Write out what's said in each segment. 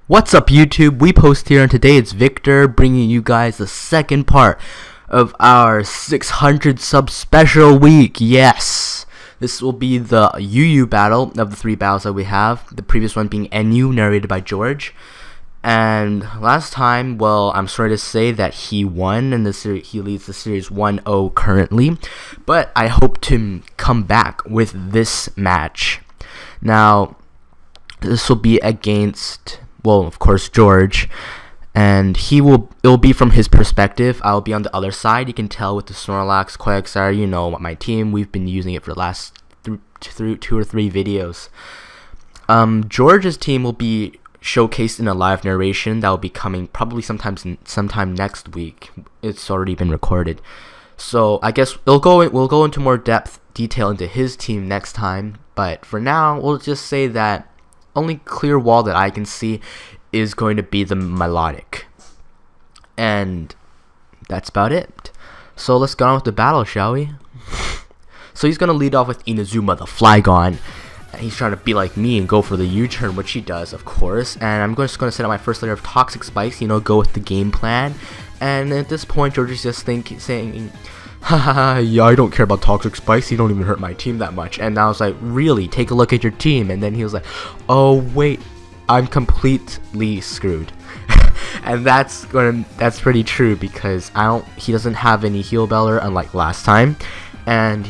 What's up, YouTube? We post here, and today it's Victor bringing you guys the second part of our 600 sub special week. Yes, this will be the UU battle of the three battles that we have. The previous one being NU, narrated by George. And last time, well, I'm sorry to say that he won, and he leads the series 1-0 currently. But I hope to come back with this match. Now, this will be against, well, of course, George, and it'll be from his perspective. I'll be on the other side. You can tell with the Snorlax, Quagsire, you know, my team. We've been using it for the last two or three videos. George's team will be showcased in a live narration that will be coming probably sometime next week. It's already been recorded, so I guess we'll go into more detail into his team next time. But for now, we'll just say that only clear wall that I can see is going to be the Melodic, and that's about it. So let's get on with the battle, shall we? So he's gonna lead off with Inazuma, the Flygon. He's trying to be like me and go for the U-turn, which he does, of course. And I'm just gonna set up my first layer of Toxic Spikes, you know, go with the game plan. And at this point, George is just saying, haha, yeah, I don't care about Toxic Spikes, you don't even hurt my team that much. And I was like, really? Take a look at your team. And then he was like, oh wait, I'm completely screwed. And that's pretty true, because he doesn't have any Heal Beller, unlike last time, and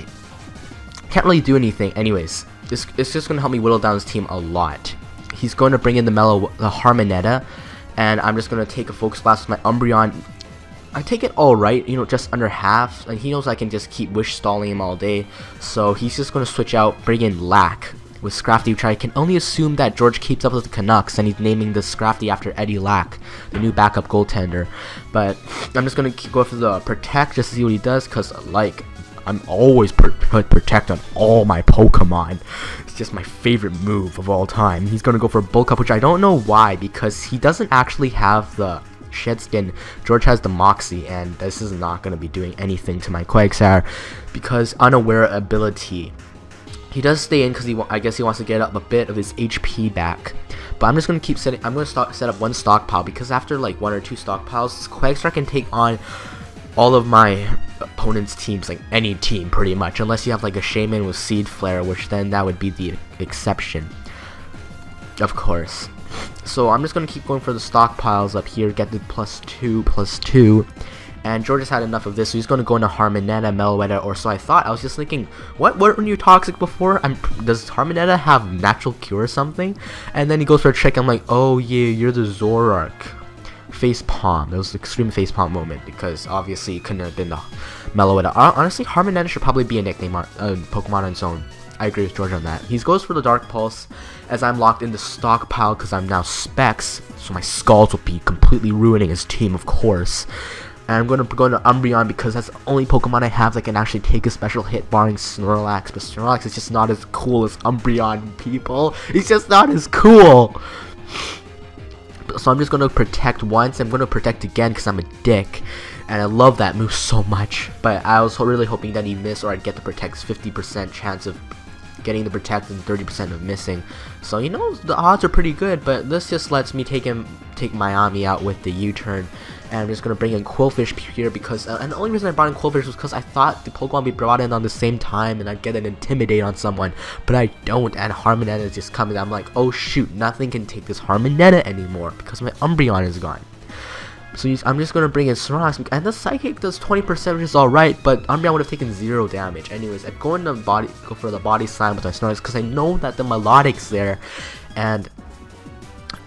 can't really do anything. Anyways, it's just gonna help me whittle down his team a lot. He's going to bring in the Harmonetta, and I'm just gonna take a Focus Blast with my Umbreon. I take it alright, you know, just under half, and he knows I can just keep Wish Stalling him all day, so he's just going to switch out, bring in Lack with Scrafty, which I can only assume that George keeps up with the Canucks, and he's naming the Scrafty after Eddie Lack, the new backup goaltender. But I'm just going to go for the Protect just to see what he does, because, like, I'm always Protect on all my Pokemon. It's just my favorite move of all time. He's going to go for Bulk Up, which I don't know why, because he doesn't actually have the Shed Skin. George has the Moxie, and this is not going to be doing anything to my Quagsire, because Unaware ability. He does stay in because I guess he wants to get up a bit of his HP back. But I'm just going to keep setting. I'm going to set up one stockpile, because after like one or two stockpiles, Quagsire can take on all of my opponent's teams, like any team pretty much, unless you have like a Shaman with Seed Flare, which then that would be the exception, of course. So I'm just going to keep going for the stockpiles up here, get the +2/+2, and George has had enough of this, so he's going to go into Harmonetta, Meloetta, or so I thought. I was just thinking, what, weren't you toxic before? Does Harmonetta have Natural Cure or something? And then he goes for a trick, I'm like, oh yeah, you're the Zoroark. Facepalm. That was an extreme facepalm moment, because obviously it couldn't have been the Meloetta. Honestly, Harmonetta should probably be a nickname Pokemon on its own. I agree with George on that. He goes for the Dark Pulse, as I'm locked in the stockpile because I'm now Specs, so my Scalds will be completely ruining his team, of course. And I'm going to go into Umbreon, because that's the only Pokemon I have that can actually take a special hit, barring Snorlax. But Snorlax is just not as cool as Umbreon, people. He's just not as cool. So I'm just going to Protect once. I'm going to Protect again because I'm a dick. And I love that move so much. But I was really hoping that he missed, or I'd get the Protect's 50% chance of getting the Protect and 30% of missing. So, you know, the odds are pretty good, but this just lets me take Miami out with the U-turn. And I'm just going to bring in Quillfish here, because and the only reason I brought in Quillfish was because I thought the Pokemon would be brought in on the same time and I'd get an Intimidate on someone, but I don't, and Harmonetta is just coming. I'm like, oh shoot, nothing can take this Harmonetta anymore because my Umbreon is gone. So I'm just going to bring in Snorlax, and the Psychic does 20%, which is alright, but Umbreon would have taken 0 damage. Anyways, I'm going to go for the Body Slam with my Snorlax, because I know that the Melodic's there, and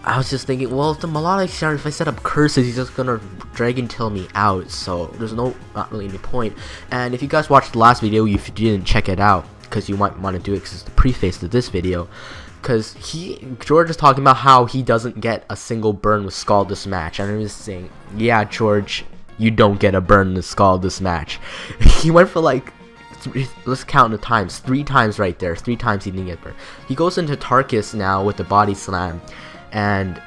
I was just thinking, well, if the Melodic's there, if I set up Curses, he's just going to Dragon Tail me out, so there's not really any point. And if you guys watched the last video, if you didn't check it out, because you might want to do it because it's the preface to this video, because George is talking about how he doesn't get a single burn with Scald this match, and I'm just saying, yeah, George, you don't get a burn with Scald this match. He went for like, let's count the times, 3 times right there, 3 times he didn't get burned. He goes into Tarkus now with the Body Slam, and to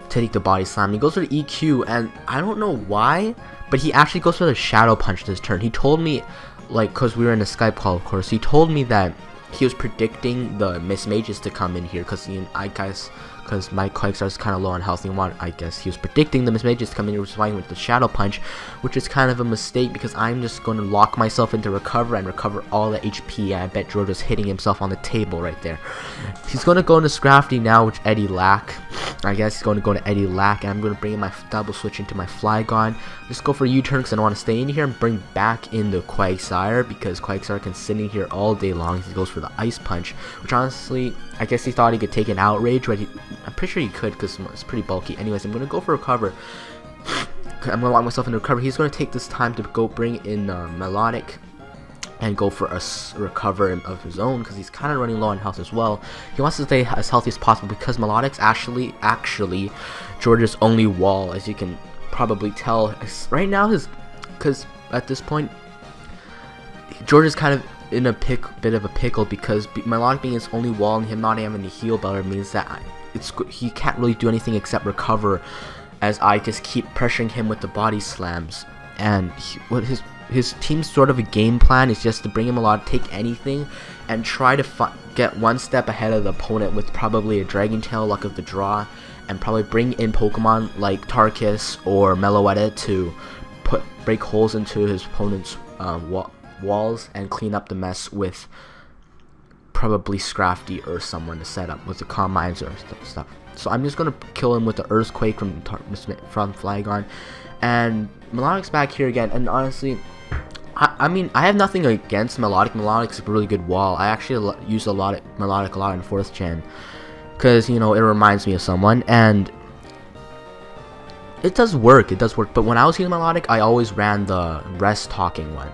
take the Body Slam, he goes for the EQ, and I don't know why, but he actually goes for the Shadow Punch this turn. He told me, like, because we were in a Skype call, of course, he told me that he was predicting the Miss Mages to come in here, because because my Quagsire is kind of low on health. I guess he was predicting the Miss Mages coming in responding with the Shadow Punch, which is kind of a mistake because I'm just going to lock myself into recover and recover all the HP. I bet George was hitting himself on the table right there. He's going to go into Scrafty now, which Eddie Lack. I guess he's going to go to Eddie Lack, and I'm going to bring in my double switch into my Flygon. Just go for a U-turn because I don't want to stay in here and bring back in the Quagsire, because Quagsire can sit in here all day long. He goes for the Ice Punch, which honestly, I guess he thought he could take an Outrage, but I'm pretty sure he could because it's pretty bulky. Anyways, I'm going to go for Recover. I'm going to lock myself into Recover. He's going to take this time to go bring in Melodic and go for a recover of his own because he's kind of running low on health as well. He wants to stay as healthy as possible because Melodic's actually George's only wall, as you can probably tell. Right now, because at this point, George is kind of in a bit of a pickle because Melodic being his only wall and him not having the heal better means that he can't really do anything except recover, as I just keep pressuring him with the body slams. And his team's sort of a game plan is just to bring him a lot, take anything, and try to get one step ahead of the opponent with probably a Dragon Tail, Luck of the Draw, and probably bring in Pokemon like Tarkus or Meloetta to break holes into his opponent's walls and clean up the mess with probably Scrafty or someone to set up with the Calm Minds or stuff. So I'm just gonna kill him with the Earthquake from Flygon, and Melodic's back here again. And honestly, I mean, I have nothing against Melodic. Melodic's a really good wall. I actually use Melodic a lot in 4th gen because, you know, it reminds me of someone, and it does work. But when I was using Melodic, I always ran the Rest Talking one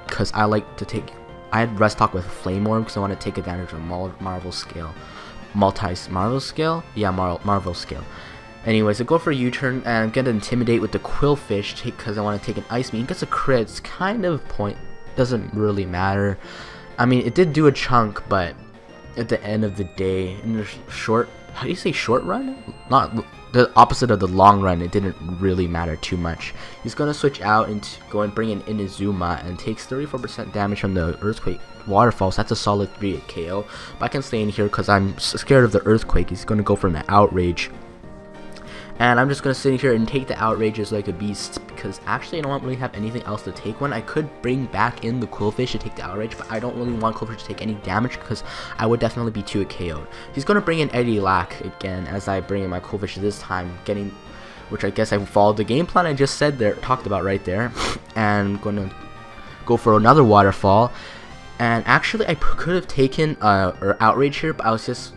because I like to take. I had Rest Talk with Flame Orb because I want to take advantage of Marvel Scale. Marvel Scale? Yeah, Marvel Scale. Anyways, I go for a U-turn, and I'm going to Intimidate with the Quillfish because I want to take an Ice Beam. He gets a crit. It's kind of doesn't really matter. I mean, it did do a chunk, but at the end of the day, in the how do you say short run? Not the opposite of the long run, it didn't really matter too much. He's going to switch out and go and bring in Inazuma and takes 34% damage from the Earthquake Waterfall, so that's a solid 3 KO. But I can stay in here because I'm scared of the Earthquake. He's going to go for an Outrage. And I'm just going to sit here and take the Outrages like a beast because actually I don't really have anything else to take one. I could bring back in the Quillfish to take the Outrage, but I don't really want Quillfish to take any damage because I would definitely be too KO'd. He's going to bring in Eddie Lack again as I bring in my Quillfish this time, which I guess I followed the game plan I just talked about right there. And I'm going to go for another Waterfall. And actually I could have taken Outrage here, but I was just...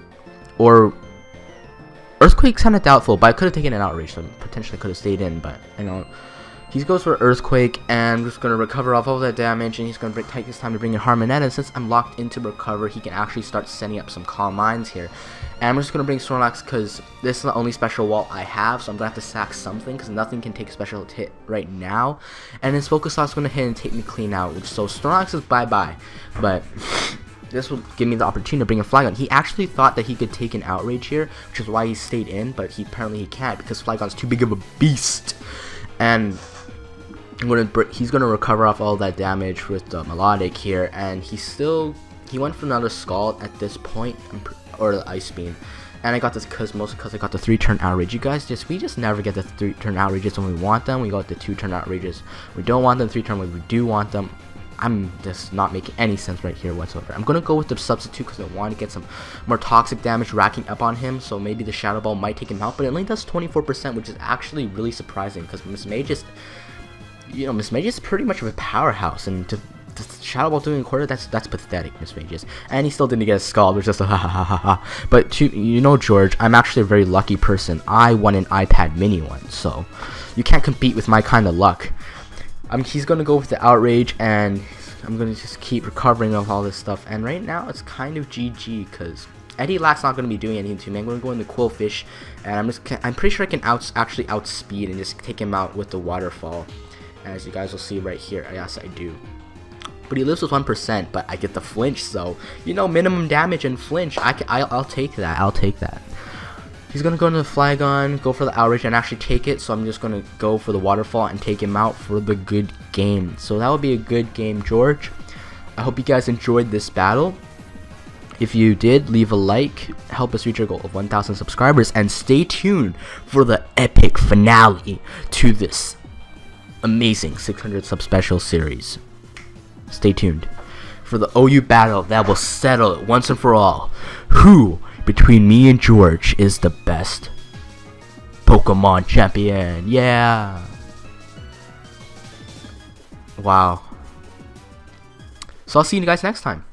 Earthquake's kind of doubtful, but I could have taken an Outrage, so potentially could have stayed in, but you know, he goes for Earthquake, and I'm just going to recover off all that damage, and he's going to take his time to bring in Harmonetta, and since I'm locked into Recover, he can actually start setting up some Calm Minds here. And I'm just going to bring Snorlax because this is the only special wall I have, so I'm going to have to sack something because nothing can take a special hit right now. And his Focus Shot's going to hit and take me clean out, so Snorlax is bye-bye, but... this will give me the opportunity to bring a Flygon. He actually thought that he could take an Outrage here, which is why he stayed in, but apparently he can't because Flygon's too big of a beast. And he's gonna recover off all that damage with the Melodic here, and he went for another Scald at this point, or the Ice Beam. And I got this mostly because I got the 3-turn Outrage. You guys we just never get the 3-turn Outrages when we want them. We got the 2-turn Outrages. We don't want them 3-turn when we do want them. I'm just not making any sense right here whatsoever. I'm going to go with the Substitute because I want to get some more toxic damage racking up on him, so maybe the Shadow Ball might take him out, but it only does 24%, which is actually really surprising because Miss Mages is pretty much of a powerhouse, and the Shadow Ball doing a quarter, that's pathetic, Miss Mages. And he still didn't get a Scald, which is just a ha ha ha ha. But George, I'm actually a very lucky person. I won an iPad mini one, so you can't compete with my kind of luck. He's going to go with the Outrage, and I'm going to just keep recovering of all this stuff. And right now, it's kind of GG, because Eddie Lack's not going to be doing anything to me. I'm going to go in the Quillfish, and I'm pretty sure I can actually outspeed and just take him out with the Waterfall. As you guys will see right here, yes, I do. But he lives with 1%, but I get the flinch, so, minimum damage and flinch. I'll take that. I'll take that. He's going to go into the Flygon, go for the Outrage, and actually take it. So I'm just going to go for the Waterfall and take him out for the good game. So that would be a good game, George. I hope you guys enjoyed this battle. If you did, leave a like, help us reach our goal of 1,000 subscribers, and stay tuned for the epic finale to this amazing 600 sub special series. Stay tuned for the OU battle that will settle it once and for all. Who, between me and George, is the best Pokemon champion? Yeah. Wow. So I'll see you guys next time.